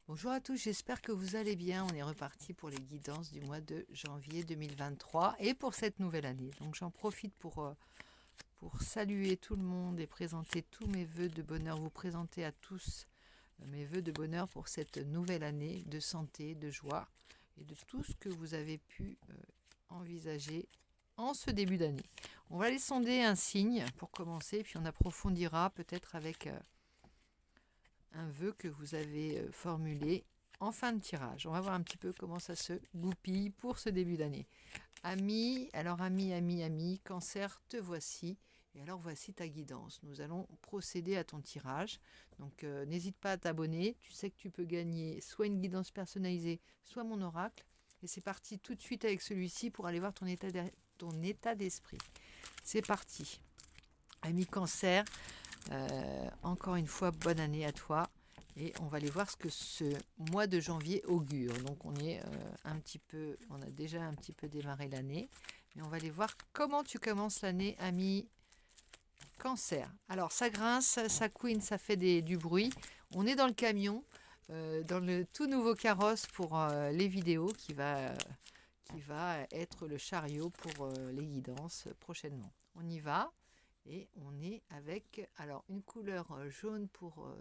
Bonjour à tous, j'espère que vous allez bien. On est reparti pour les guidances du mois de janvier 2023 et pour cette nouvelle année. Donc j'en profite pour saluer tout le monde et présenter tous mes vœux de bonheur, vous présenter à tous mes vœux de bonheur pour cette nouvelle année de santé, de joie et de tout ce que vous avez pu envisager en ce début d'année. On va aller sonder un signe pour commencer, puis on approfondira peut-être avec un vœu que vous avez formulé en fin de tirage. On va voir un petit peu comment ça se goupille pour ce début d'année. Ami, alors ami, cancer, te voici. Et alors voici ta guidance. Nous allons procéder à ton tirage. Donc n'hésite pas à t'abonner. Tu sais que tu peux gagner soit une guidance personnalisée, soit mon oracle. Et c'est parti tout de suite avec celui-ci pour aller voir ton état d'esprit. C'est parti. Ami cancer, encore une fois, bonne année à toi. Et on va aller voir ce que ce mois de janvier augure. Donc on a déjà un petit peu démarré l'année. Mais on va aller voir comment tu commences l'année, ami cancer. Alors ça grince, ça couine, ça fait du bruit. On est dans le camion, dans le tout nouveau carrosse pour les vidéos qui va être le chariot pour les guidances prochainement. On y va. Et on est avec alors une couleur jaune pour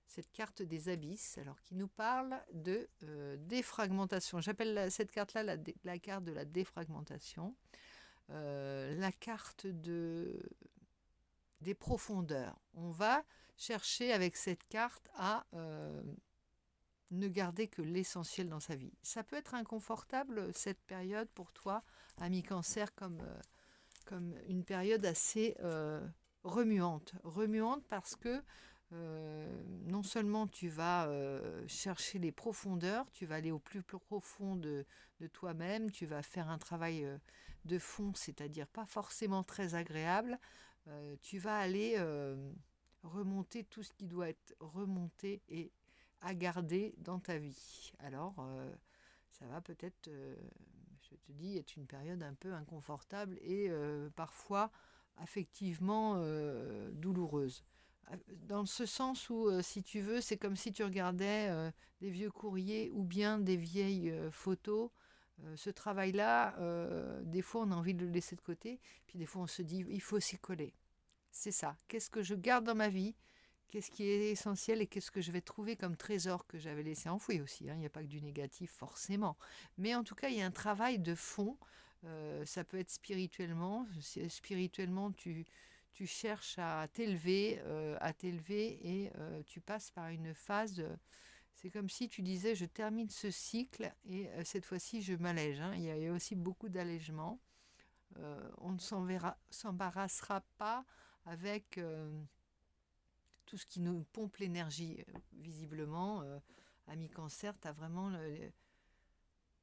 cette carte des abysses, alors qui nous parle de défragmentation. J'appelle cette carte-là la carte de la défragmentation, la carte des profondeurs. On va chercher avec cette carte à ne garder que l'essentiel dans sa vie. Ça peut être inconfortable cette période pour toi, ami cancer, comme une période assez remuante. Remuante parce que non seulement tu vas chercher les profondeurs, tu vas aller au plus profond de toi-même, tu vas faire un travail de fond, c'est-à-dire pas forcément très agréable, tu vas aller remonter tout ce qui doit être remonté et à garder dans ta vie. Alors, ça va peut-être, je te dis, être une période un peu inconfortable et parfois affectivement douloureuse. Dans ce sens où, si tu veux, c'est comme si tu regardais des vieux courriers ou bien des vieilles photos. Ce travail-là, des fois, on a envie de le laisser de côté, puis des fois, on se dit, il faut s'y coller. C'est ça. Qu'est-ce que je garde dans ma vie? Qu'est-ce qui est essentiel et qu'est-ce que je vais trouver comme trésor que j'avais laissé enfoui aussi, hein. Il n'y a pas que du négatif forcément. Mais en tout cas, il y a un travail de fond. Ça peut être spirituellement. Spirituellement, tu cherches à t'élever et tu passes par une phase. C'est comme si tu disais, je termine ce cycle et cette fois-ci, je m'allège, hein. Il y a aussi beaucoup d'allègement. On ne s'embarrassera pas avec tout ce qui nous pompe l'énergie. Visiblement, ami cancer, tu as vraiment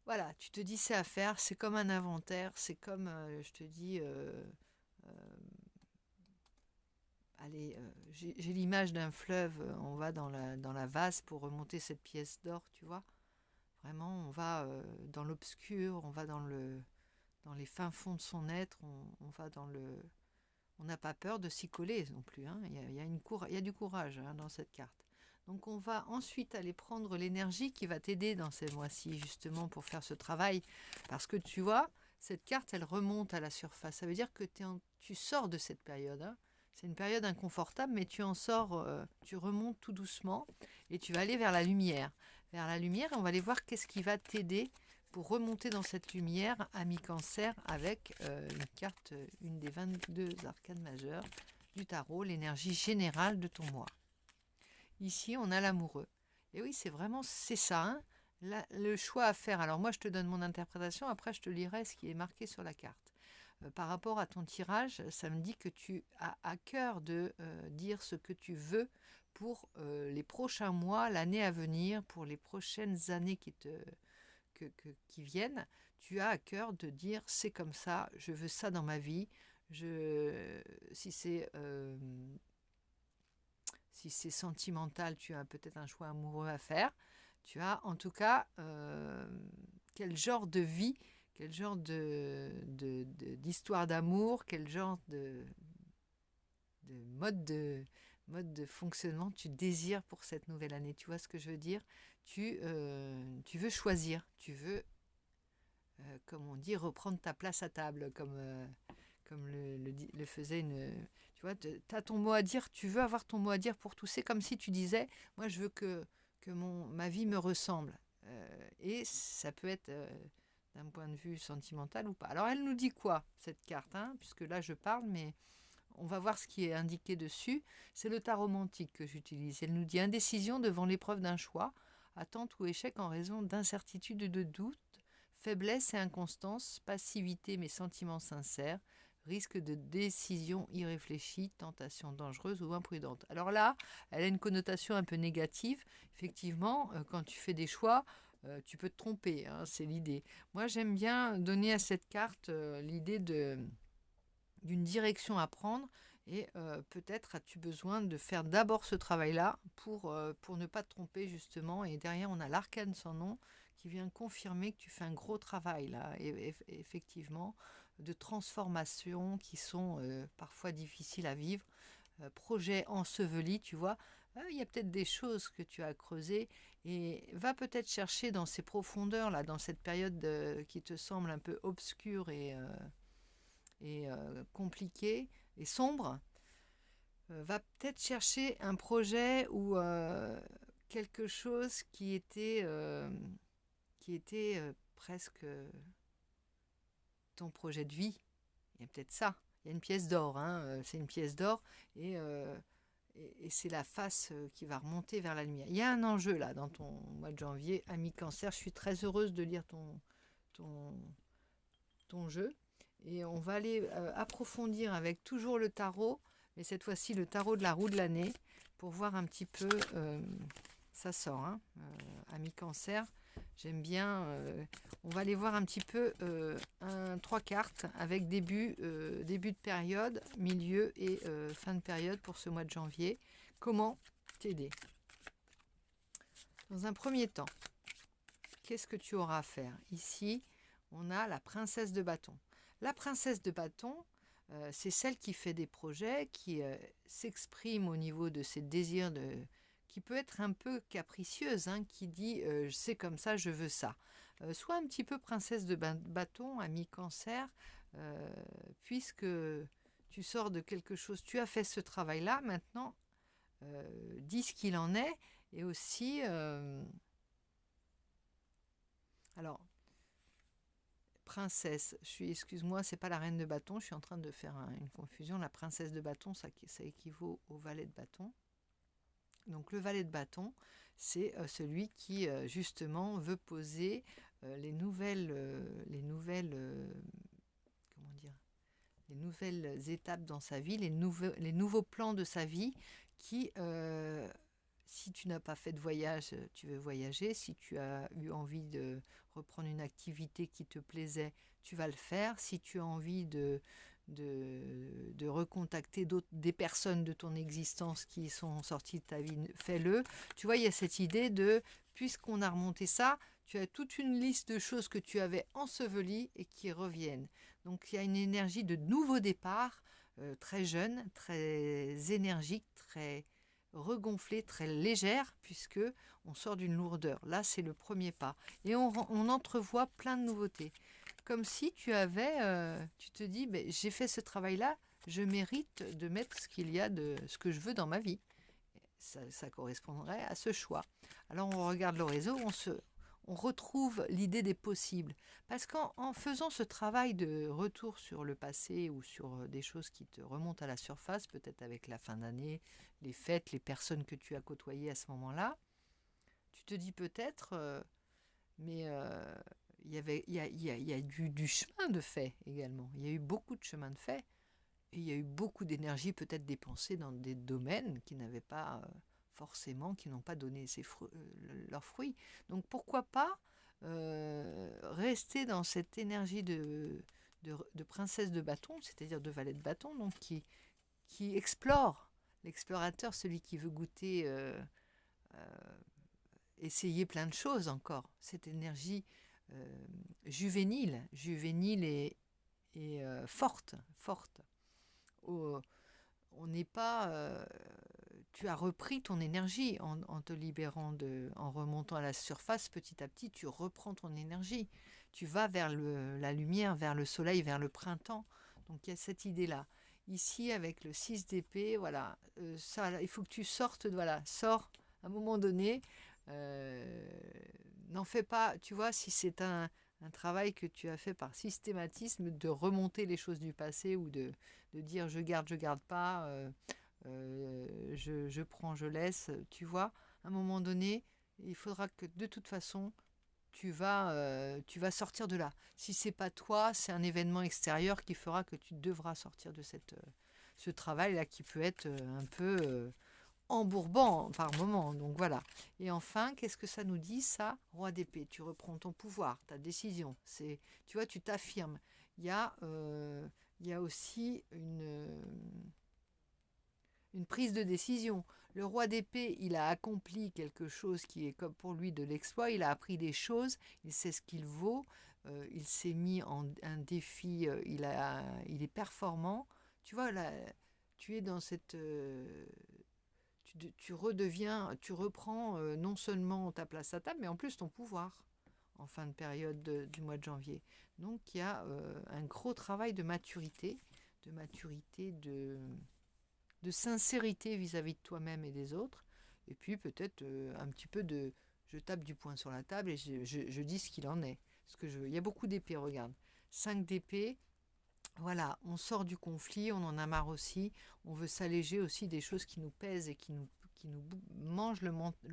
voilà, tu te dis c'est à faire, c'est comme un inventaire, c'est comme, je te dis, allez, j'ai l'image d'un fleuve, on va dans la vase pour remonter cette pièce d'or, tu vois. Vraiment, on va dans l'obscur, on va dans les fins fonds de son être, on va dans le... On n'a pas peur de s'y coller non plus, hein. Il y a du courage, hein, dans cette carte. Donc on va ensuite aller prendre l'énergie qui va t'aider dans ces mois-ci justement pour faire ce travail. Parce que tu vois, cette carte, elle remonte à la surface. Ça veut dire que tu sors de cette période, hein. C'est une période inconfortable, mais tu en sors, tu remontes tout doucement et tu vas aller vers la lumière. Vers la lumière, et on va aller voir qu'est-ce qui va t'aider pour remonter dans cette lumière, ami cancer, avec une carte, une des 22 arcanes majeures du tarot, l'énergie générale de ton mois. Ici, on a l'amoureux. Et oui, c'est ça, hein, le choix à faire. Alors moi, je te donne mon interprétation, après je te lirai ce qui est marqué sur la carte. Par rapport à ton tirage, ça me dit que tu as à cœur de dire ce que tu veux pour les prochains mois, l'année à venir, pour les prochaines années qui viennent. Tu as à cœur de dire c'est comme ça, je veux ça dans ma vie. Si c'est sentimental, tu as peut-être un choix amoureux à faire. Tu as en tout cas quel genre de vie, quel genre d'histoire d'amour, quel genre de mode mode de fonctionnement tu désires pour cette nouvelle année. Tu vois ce que je veux dire? Tu veux choisir, tu veux, comme on dit, reprendre ta place à table, comme le faisait une... Tu vois, tu as ton mot à dire, tu veux avoir ton mot à dire pour tout. C'est comme si tu disais, moi je veux que ma vie me ressemble. Et ça peut être d'un point de vue sentimental ou pas. Alors elle nous dit quoi, cette carte, hein, puisque là je parle, mais on va voir ce qui est indiqué dessus. C'est le tarot romantique que j'utilise. Elle nous dit indécision devant l'épreuve d'un choix, attente ou échec en raison d'incertitude et de doute, faiblesse et inconstance, passivité mais sentiments sincères, risque de décision irréfléchie, tentation dangereuse ou imprudente. Alors là, elle a une connotation un peu négative. Effectivement, quand tu fais des choix, tu peux te tromper, hein, c'est l'idée. Moi, j'aime bien donner à cette carte l'idée d'une direction à prendre et peut-être as-tu besoin de faire d'abord ce travail-là pour ne pas te tromper justement. Et derrière, on a l'arcane sans nom qui vient confirmer que tu fais un gros travail là, et effectivement, de transformation qui sont parfois difficiles à vivre. Projet enseveli, tu vois. Il y a peut-être des choses que tu as creusées et va peut-être chercher dans ces profondeurs là, dans cette période qui te semble un peu obscure et compliqué et sombre, va peut-être chercher un projet ou quelque chose qui était presque ton projet de vie. Il y a peut-être ça. Il y a une pièce d'or, hein, c'est une pièce d'or et, et c'est la face qui va remonter vers la lumière. Il y a un enjeu là dans ton mois de janvier, ami Cancer. Je suis très heureuse de lire ton, ton jeu. Et on va aller approfondir avec toujours le tarot, mais cette fois-ci le tarot de la roue de l'année, pour voir un petit peu, ça sort, hein, ami Cancer, j'aime bien, on va aller voir un petit peu trois cartes avec début de période, milieu et fin de période pour ce mois de janvier. Comment t'aider? Dans un premier temps, qu'est-ce que tu auras à faire? Ici, on a la princesse de bâton. La princesse de bâton, c'est celle qui fait des projets, qui s'exprime au niveau de ses désirs, qui peut être un peu capricieuse, hein, qui dit c'est comme ça, je veux ça. Sois un petit peu princesse de bâton, ami Cancer, puisque tu sors de quelque chose, tu as fait ce travail-là, maintenant, dis ce qu'il en est, et aussi... alors, princesse, excuse-moi, c'est pas la reine de bâton, je suis en train de faire une confusion. La princesse de bâton, ça équivaut au valet de bâton. Donc le valet de bâton, c'est celui qui justement veut poser comment dire, les nouvelles étapes dans sa vie, les nouveaux plans de sa vie qui si tu n'as pas fait de voyage, tu veux voyager. Si tu as eu envie de reprendre une activité qui te plaisait, tu vas le faire. Si tu as envie de recontacter des personnes de ton existence qui sont sorties de ta vie, fais-le. Tu vois, il y a cette idée de, puisqu'on a remonté ça, tu as toute une liste de choses que tu avais ensevelies et qui reviennent. Donc il y a une énergie de nouveau départ, très jeune, très énergique, très regonflée, très légère, puisque on sort d'une lourdeur. Là, c'est le premier pas. Et on entrevoit plein de nouveautés. Comme si tu tu te dis, ben, j'ai fait ce travail-là, je mérite de mettre ce que je veux dans ma vie. Ça correspondrait à ce choix. Alors on regarde l'horizon, on retrouve l'idée des possibles. Parce qu'en faisant ce travail de retour sur le passé ou sur des choses qui te remontent à la surface, peut-être avec la fin d'année, les fêtes, les personnes que tu as côtoyées à ce moment-là, tu te dis peut-être, mais il y a du chemin de fait également. Il y a eu beaucoup de chemin de fait et il y a eu beaucoup d'énergie peut-être dépensée dans des domaines qui n'avaient pas forcément, qui n'ont pas donné leurs fruits. Donc pourquoi pas rester dans cette énergie de princesse de bâton, c'est-à-dire de valet de bâton, donc qui explore, l'explorateur, celui qui veut goûter, essayer plein de choses encore. Cette énergie juvénile et forte. On n'est pas tu as repris ton énergie en te libérant en remontant à la surface petit à petit, tu reprends ton énergie. Tu vas vers la lumière, vers le soleil, vers le printemps. Donc il y a cette idée-là. Ici, avec le 6 d'épée, voilà, ça, il faut que tu sortes, voilà, sors à un moment donné. N'en fais pas, tu vois, si c'est un travail que tu as fait par systématisme, de remonter les choses du passé ou de dire je garde pas. Je prends, je laisse, tu vois, à un moment donné, il faudra que de toute façon, tu vas sortir de là. Si c'est pas toi, c'est un événement extérieur qui fera que tu devras sortir de ce travail-là qui peut être un peu embourbant par moment. Donc voilà. Et enfin, qu'est-ce que ça nous dit, ça? Roi d'épée, tu reprends ton pouvoir, ta décision. Tu vois, tu t'affirmes. Il y a, il y a aussi une prise de décision. Le roi d'épée, il a accompli quelque chose qui est comme pour lui de l'exploit, il a appris des choses, il sait ce qu'il vaut, il s'est mis en un défi, il est performant. Tu vois, là, tu es dans cette... tu redeviens, tu reprends non seulement ta place à table, mais en plus ton pouvoir en fin de période du mois de janvier. Donc il y a un gros travail de maturité, de sincérité vis-à-vis de toi-même et des autres, et puis peut-être un petit peu de je tape du poing sur la table et je dis ce qu'il en est. Ce que je veux. Il y a beaucoup d'épées, regarde. 5 d'épées, voilà, on sort du conflit, on en a marre aussi, on veut s'alléger aussi des choses qui nous pèsent et qui nous mangent le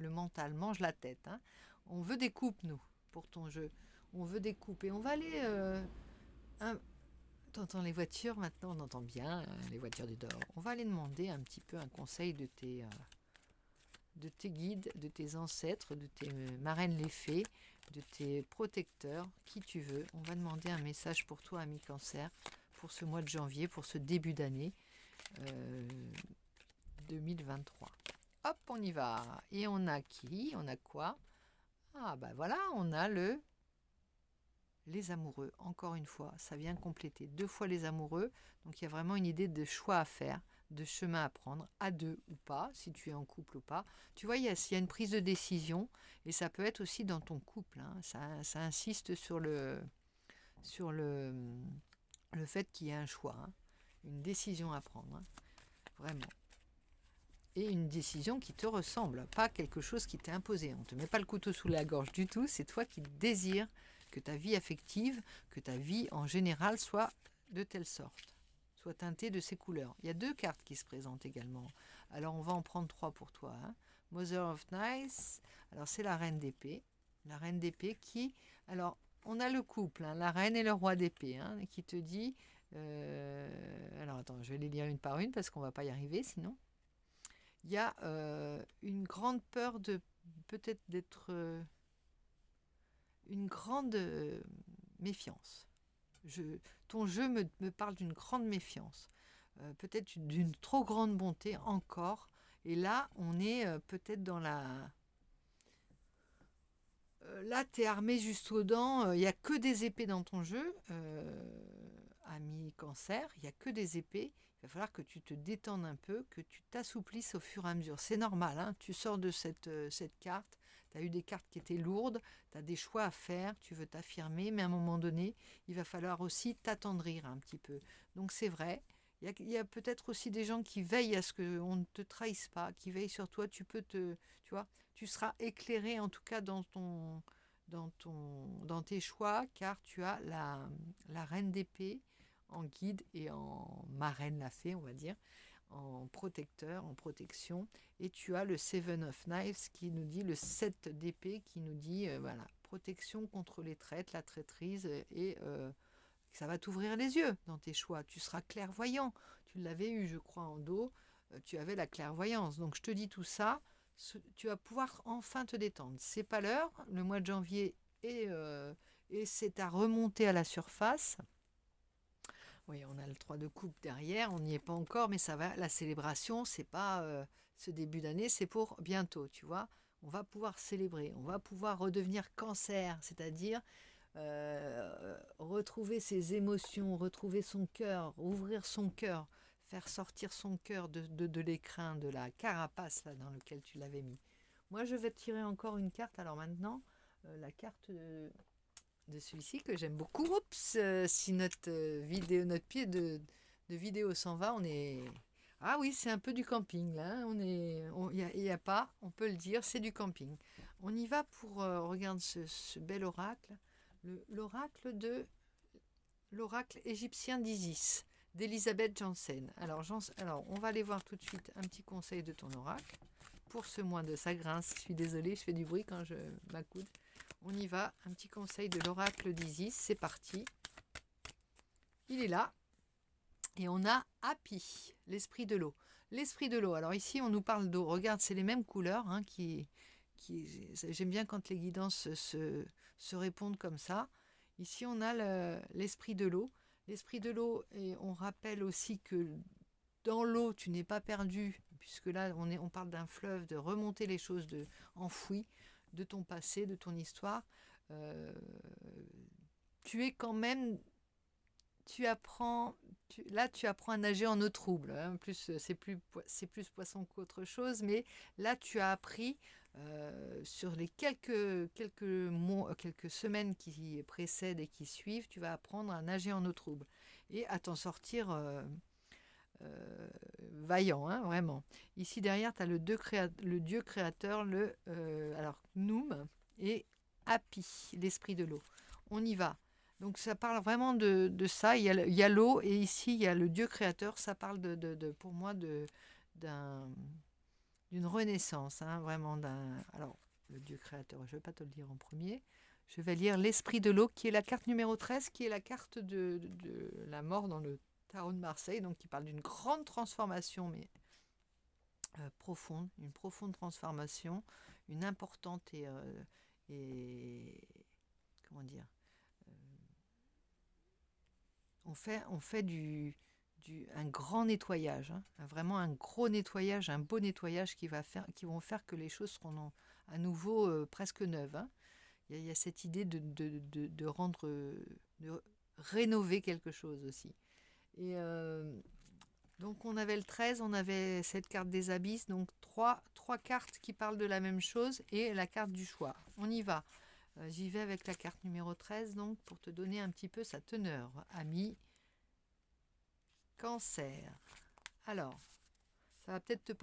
mental, mangent la tête. Hein. On veut des coupes, nous, pour ton jeu. On veut des coupes. Et on va aller t'entends les voitures maintenant, on entend bien les voitures du dehors. On va aller demander un petit peu un conseil de tes guides, de tes ancêtres, de tes marraines les fées, de tes protecteurs, qui tu veux. On va demander un message pour toi, ami Cancer, pour ce mois de janvier, pour ce début d'année 2023. Hop, on y va. Et on a qui? On a quoi? Ah bah voilà, on a les amoureux, encore une fois, ça vient compléter 2 fois les amoureux, donc il y a vraiment une idée de choix à faire, de chemin à prendre, à 2 ou pas, si tu es en couple ou pas. Tu vois, il y a une prise de décision, et ça peut être aussi dans ton couple, hein. Ça insiste sur le fait qu'il y ait un choix, hein, une décision à prendre, hein, vraiment. Et une décision qui te ressemble, pas quelque chose qui t'est imposé. On ne te met pas le couteau sous la gorge du tout, c'est toi qui désires que ta vie affective, que ta vie en général soit de telle sorte, soit teintée de ces couleurs. Il y a 2 cartes qui se présentent également. Alors on va en prendre 3 pour toi. Hein. Mother of Knights, alors c'est la reine d'épée. La reine d'épée qui... Alors on a le couple, hein, la reine et le roi d'épée, hein, qui te dit... alors attends, je vais les lire une par une parce qu'on ne va pas y arriver sinon. Il y a une grande peur de peut-être d'être... une grande méfiance. Ton jeu me parle d'une grande méfiance, peut-être d'une trop grande bonté encore. Et là, on est peut-être dans la... là, tu es armé jusqu'aux dents, il n'y a que des épées dans ton jeu, ami Cancer, il n'y a que des épées. Il va falloir que tu te détendes un peu, que tu t'assouplisses au fur et à mesure. C'est normal, hein, tu sors de cette carte, tu as eu des cartes qui étaient lourdes, tu as des choix à faire, tu veux t'affirmer, mais à un moment donné, il va falloir aussi t'attendrir un petit peu. Donc c'est vrai, il y a peut-être aussi des gens qui veillent à ce qu'on ne te trahisse pas, qui veillent sur toi, tu vois, tu seras éclairé en tout cas dans tes choix, car tu as la reine d'épée en guide et en marraine la fée, on va dire, en protecteur, en protection. Et tu as le Seven of Knives qui nous dit, le 7 d'épée qui nous dit, voilà, protection contre les traites, la traîtrise, et ça va t'ouvrir les yeux dans tes choix. Tu seras clairvoyant. Tu l'avais eu, je crois, en dos. Tu avais la clairvoyance. Donc je te dis tout ça, tu vas pouvoir enfin te détendre. C'est pas l'heure, le mois de janvier et c'est à remonter à la surface. Oui, on a le 3 de coupe derrière, on n'y est pas encore, mais ça va. La célébration, c'est pas ce début d'année, c'est pour bientôt, tu vois. On va pouvoir célébrer, on va pouvoir redevenir Cancer, c'est-à-dire retrouver ses émotions, retrouver son cœur, ouvrir son cœur, faire sortir son cœur de l'écrin, de la carapace là, dans lequel tu l'avais mis. Moi, je vais tirer encore une carte. Alors maintenant, la carte de celui-ci que j'aime beaucoup. Oups, si notre vidéo, notre pied de vidéo s'en va, on est... Ah oui, c'est un peu du camping là. Il y a pas, on peut le dire, c'est du camping. On y va pour regarde ce bel oracle, l'oracle égyptien d'Isis, d'Elisabeth Janssen. Alors, on va aller voir tout de suite un petit conseil de ton oracle pour ce mois de ça grince. Je suis désolée, je fais du bruit quand je m'accoude. On y va, un petit conseil de l'oracle d'Isis, c'est parti. Il est là. Et on a Happy, l'esprit de l'eau. L'esprit de l'eau, alors ici on nous parle d'eau. Regarde, c'est les mêmes couleurs. Hein, j'aime bien quand les guidances se répondent comme ça. Ici on a l'esprit de l'eau. L'esprit de l'eau, et on rappelle aussi que dans l'eau, tu n'es pas perdu, puisque là on parle d'un fleuve, de remonter les choses enfouies de ton passé, de ton histoire. Tu es quand même... Tu apprends à nager en eau trouble. Hein. Plus, c'est plus poisson qu'autre chose, mais là, tu as appris sur les quelques mois, quelques semaines qui précèdent et qui suivent, tu vas apprendre à nager en eau trouble et à t'en sortir vaillant, hein, vraiment. Ici derrière, tu as le dieu créateur, alors Noum et Happy, l'esprit de l'eau. On y va. Donc ça parle vraiment de ça. Il y a l'eau et ici il y a le Dieu créateur. Ça parle pour moi d'une renaissance, hein, vraiment Alors le Dieu créateur, je ne vais pas te le dire en premier. Je vais lire l'esprit de l'eau qui est la carte numéro 13, qui est la carte de la mort dans le tarot de Marseille, donc qui parle d'une grande transformation, mais profonde, une profonde transformation, une importante et comment dire, on fait un grand nettoyage, hein, vraiment un gros nettoyage, un beau nettoyage qui vont faire que les choses seront à nouveau presque neuves. Hein. Il y a cette idée de rendre, de rénover quelque chose aussi. Et donc on avait le 13, on avait cette carte des abysses, donc trois cartes qui parlent de la même chose et la carte du choix. On y va. J'y vais avec la carte numéro 13, donc pour te donner un petit peu sa teneur. Ami, Cancer. Alors, ça va peut-être te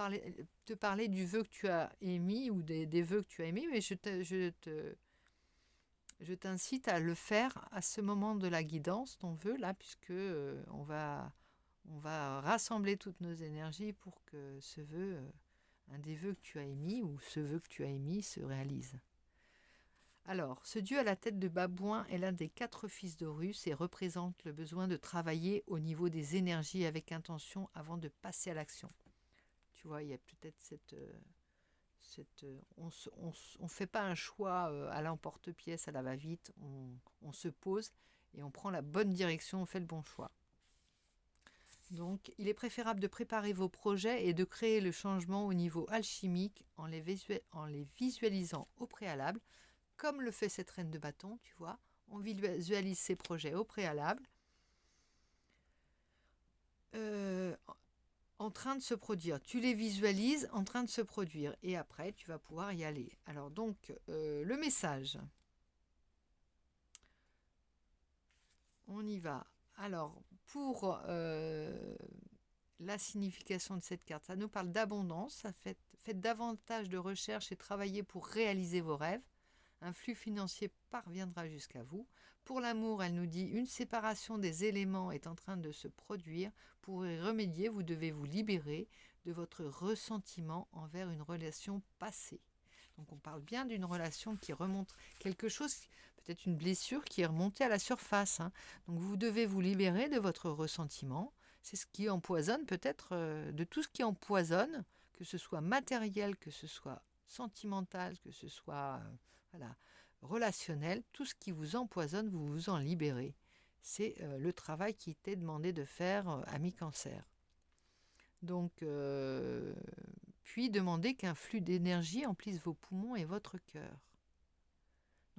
parler du vœu que tu as émis ou des vœux que tu as émis, mais je t'incite à le faire à ce moment de la guidance, ton vœu, là, puisque on va rassembler toutes nos énergies pour que ce vœu, un des vœux que tu as émis ou ce vœu que tu as émis se réalise. Alors, ce dieu à la tête de babouin est l'un des 4 fils d'Horus et représente le besoin de travailler au niveau des énergies avec intention avant de passer à l'action. Tu vois, il y a peut-être on fait pas un choix à l'emporte-pièce, à la va-vite, on se pose et on prend la bonne direction, on fait le bon choix. Donc, il est préférable de préparer vos projets et de créer le changement au niveau alchimique en les visualisant au préalable, comme le fait cette reine de bâton, tu vois. On visualise ses projets au préalable, en train de se produire. Tu les visualises en train de se produire et après, tu vas pouvoir y aller. Alors donc, le message. On y va. Alors, pour la signification de cette carte, ça nous parle d'abondance. Faites davantage de recherches et travaillez pour réaliser vos rêves. Un flux financier parviendra jusqu'à vous. Pour l'amour, elle nous dit une séparation des éléments est en train de se produire. Pour y remédier, vous devez vous libérer de votre ressentiment envers une relation passée. Donc on parle bien d'une relation qui remonte quelque chose, peut-être une blessure qui est remontée à la surface. Hein. Donc vous devez vous libérer de votre ressentiment. C'est ce qui empoisonne peut-être, de tout ce qui empoisonne, que ce soit matériel, que ce soit sentimental, que ce soit relationnel, tout ce qui vous empoisonne, vous vous en libérez. C'est le travail qui t'est demandé de faire, ami Cancer. Donc, puis demandez qu'un flux d'énergie emplisse vos poumons et votre cœur.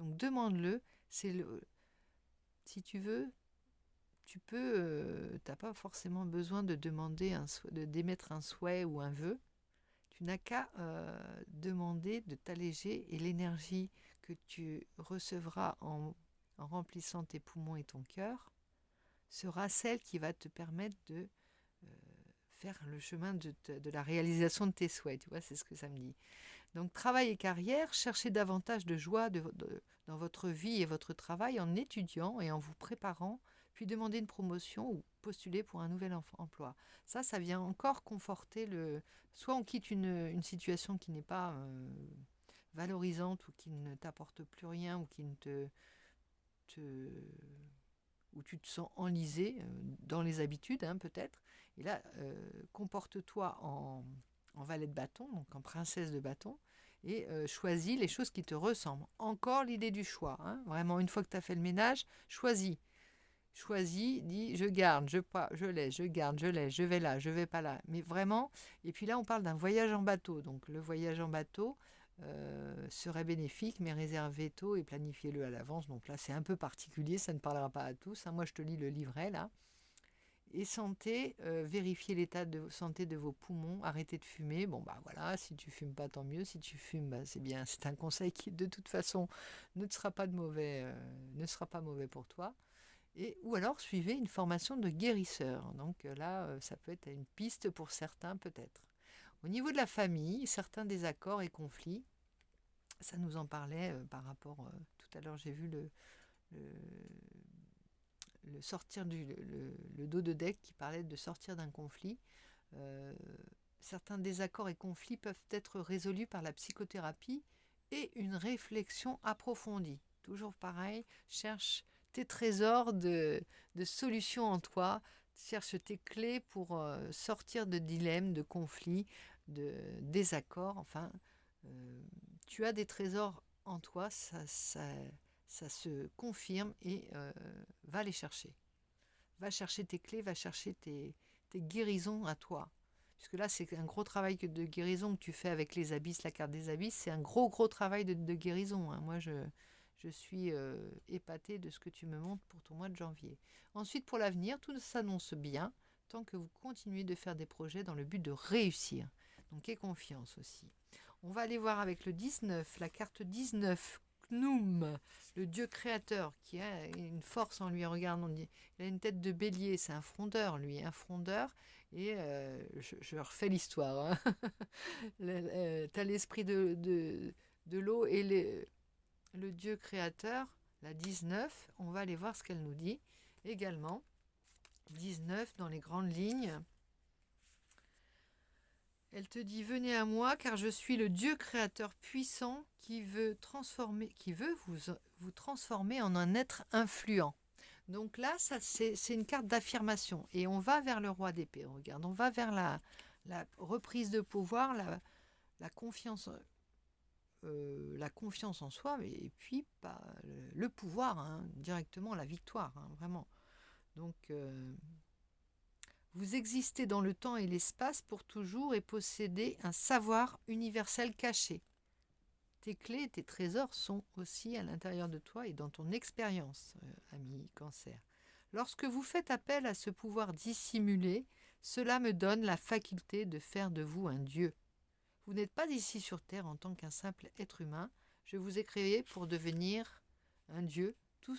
Donc demande-le, si tu veux, tu peux, t'as pas forcément besoin de demander de d'émettre un souhait ou un vœu. Tu n'as qu'à demander de t'alléger et l'énergie que tu recevras en remplissant tes poumons et ton cœur sera celle qui va te permettre de faire le chemin de la réalisation de tes souhaits. Tu vois, c'est ce que ça me dit. Donc, travail et carrière, cherchez davantage de joie dans votre vie et votre travail en étudiant et en vous préparant, puis demandez une promotion ou postuler pour un nouvel emploi. Ça vient encore conforter le... Soit on quitte une situation qui n'est pas valorisante ou qui ne t'apporte plus rien ou qui ne te où tu te sens enlisé dans les habitudes, hein, peut-être. Et là, comporte-toi en valet de bâton, donc en princesse de bâton, et choisis les choses qui te ressemblent. Encore l'idée du choix. Hein. Vraiment, une fois que tu as fait le ménage, choisis. Choisis, dis je garde, je laisse, je garde, je laisse, je vais là, je vais pas là. Mais vraiment, et puis là, on parle d'un voyage en bateau. Donc le voyage en bateau, serait bénéfique, mais réservez tôt et planifiez-le à l'avance. Donc là, c'est un peu particulier, ça ne parlera pas à tous. Hein. Moi, je te lis le livret là. Et santé, vérifiez l'état de santé de vos poumons, arrêtez de fumer. Bon, bah voilà, si tu fumes pas, tant mieux. Si tu fumes, bah, c'est bien. C'est un conseil qui, de toute façon, ne sera pas mauvais pour toi. Ou alors, suivez une formation de guérisseur. Donc là, ça peut être une piste pour certains, peut-être. Au niveau de la famille, certains désaccords et conflits, ça nous en parlait par rapport, tout à l'heure j'ai vu le, le sortir le dos de deck qui parlait de sortir d'un conflit. Euh, Certains désaccords et conflits peuvent être résolus par la psychothérapie et une réflexion approfondie. Toujours pareil, cherche tes trésors de solutions en toi, cherche tes clés pour sortir de dilemmes, de conflits, de désaccords. Enfin, tu as des trésors en toi, ça se confirme et va les chercher. Va chercher tes clés, va chercher tes guérisons à toi. Puisque là, c'est un gros travail de guérison que tu fais avec les abysses, la carte des abysses. C'est un gros travail de guérison. Hein. Moi, je suis épatée de ce que tu me montres pour ton mois de janvier. Ensuite, pour l'avenir, tout s'annonce bien tant que vous continuez de faire des projets dans le but de réussir. Donc, aie confiance aussi. On va aller voir avec le 19, la carte 19, Knoum, le dieu créateur, qui a une force en lui. Regarde, il a une tête de bélier, c'est un frondeur, lui, un frondeur. Et je refais l'histoire. Hein. Tu as l'esprit de l'eau et le dieu créateur, la 19. On va aller voir ce qu'elle nous dit. Également, 19 dans les grandes lignes. Elle te dit, venez à moi car je suis le Dieu créateur puissant qui veut vous transformer en un être influent. Donc là, c'est une carte d'affirmation. Et on va vers le roi d'épée. Regarde, on va vers la reprise de pouvoir, la confiance en soi, et puis le pouvoir, hein, directement la victoire, hein, vraiment. Donc... vous existez dans le temps et l'espace pour toujours et possédez un savoir universel caché. Tes clés et tes trésors sont aussi à l'intérieur de toi et dans ton expérience, ami Cancer. Lorsque vous faites appel à ce pouvoir dissimulé, cela me donne la faculté de faire de vous un dieu. Vous n'êtes pas ici sur Terre en tant qu'un simple être humain. Je vous ai créé pour devenir un dieu, tout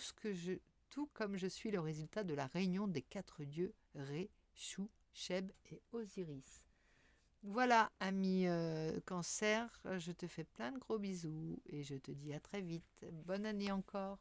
comme je suis le résultat de la réunion des 4 dieux Ré, Chou, Cheb et Osiris. Voilà, ami Cancer, je te fais plein de gros bisous et je te dis à très vite. Bonne année encore.